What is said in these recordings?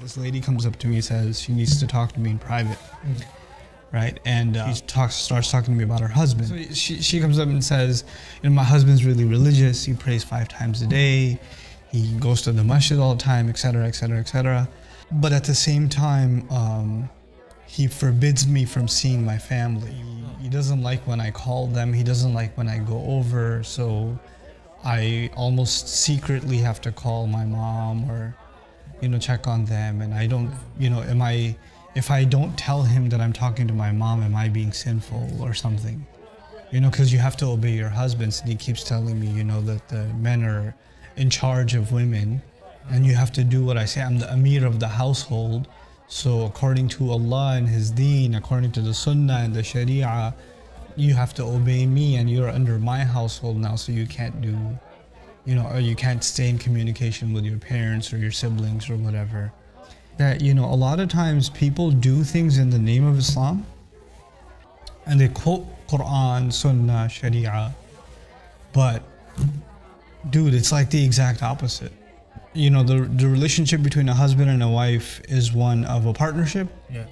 This lady comes up to me and says she needs to talk to me in private. Right, and she starts talking to me about her husband. So she comes up and says, my husband's really religious. He prays 5 times a day. He goes to the masjid all the time, etc., etc., etc. But at the same time, he forbids me from seeing my family. He doesn't like when I call them. He doesn't like when I go over. So I almost secretly have to call my mom or, check on them. And I don't, if I don't tell him that I'm talking to my mom, am I being sinful or something? Because you have to obey your husbands. And he keeps telling me, that the men are in charge of women and you have to do what I say. I'm the Amir of the household. So according to Allah and His deen, according to the Sunnah and the Sharia, you have to obey me and you're under my household now. So you can't do, or you can't stay in communication with your parents or your siblings or whatever. That, a lot of times people do things in the name of Islam and they quote Quran, Sunnah, Sharia, but dude, it's like the exact opposite. The relationship between a husband and a wife is one of a partnership. Yeah.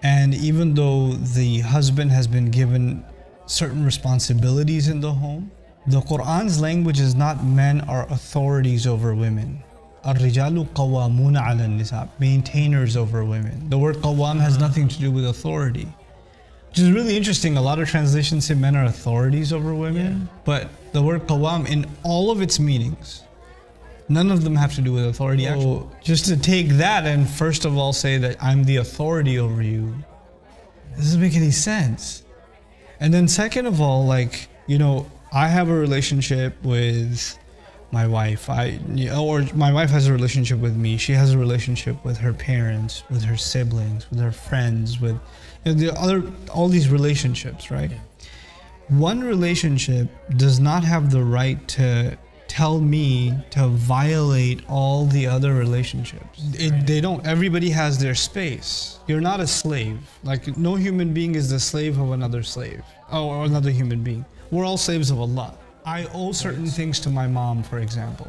And even though the husband has been given certain responsibilities in the home, the Quran's language is not men are authorities over women. الرجال قوامون على النساء, maintainers over women. The word qawam has nothing to do with authority, which is really interesting. A lot of translations say men are authorities over women, but the word qawam in all of its meanings, none of them have to do with authority. So just to take that and first of all say that I'm the authority over you, it doesn't make any sense. And then second of all, I have a relationship with my wife, or my wife has a relationship with me. She has a relationship with her parents, with her siblings, with her friends, with all these relationships, right? Yeah. One relationship does not have the right to tell me to violate all the other relationships. They don't. Everybody has their space. You're not a slave. No human being is the slave of another slave or another human being. We're all slaves of Allah. I owe certain things to my mom, for example,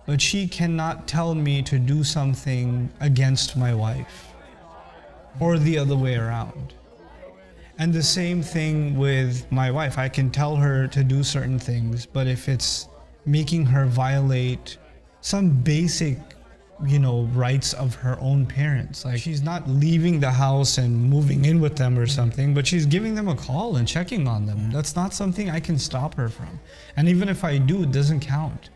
but she cannot tell me to do something against my wife or the other way around. And the same thing with my wife. I can tell her to do certain things, but if it's making her violate some basic, rights of her own parents, she's not leaving the house and moving in with them or something, but she's giving them a call and checking on them. That's not something I can stop her from. And even if I do, it doesn't count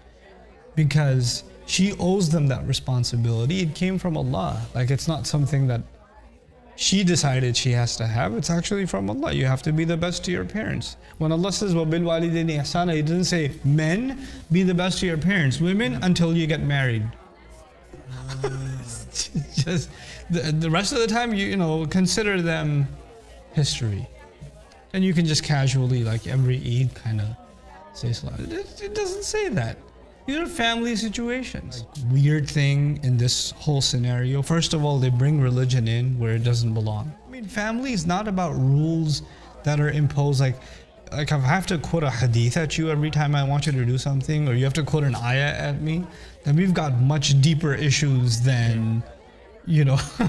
because she owes them that responsibility. It came from Allah. It's not something that she decided she has to have. It's actually from Allah. You have to be the best to your parents. When Allah says وَبِالْوَالِدَيْنِ إِحْسَانًا, He doesn't say men, be the best to your parents. Women, until you get married. Just the rest of the time, consider them history. And you can just casually, every Eid, kind of say salah. It doesn't say that. These are family situations. Weird thing in this whole scenario. First of all, they bring religion in where it doesn't belong. Family is not about rules that are imposed. If I have to quote a hadith at you every time I want you to do something, or you have to quote an ayah at me, then we've got much deeper issues than, than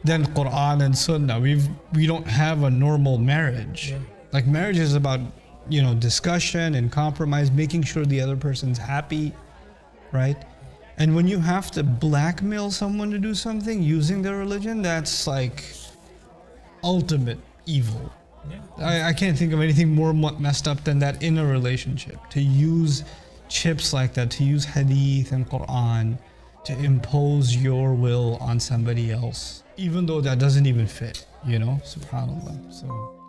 Quran and Sunnah. We don't have a normal marriage. Marriage is about, discussion and compromise, making sure the other person's happy, right? And when you have to blackmail someone to do something using their religion, that's ultimate evil. Yeah. I can't think of anything more messed up than that in a relationship. To use chips like that, to use hadith and Quran to impose your will on somebody else, even though that doesn't even fit, subhanAllah. So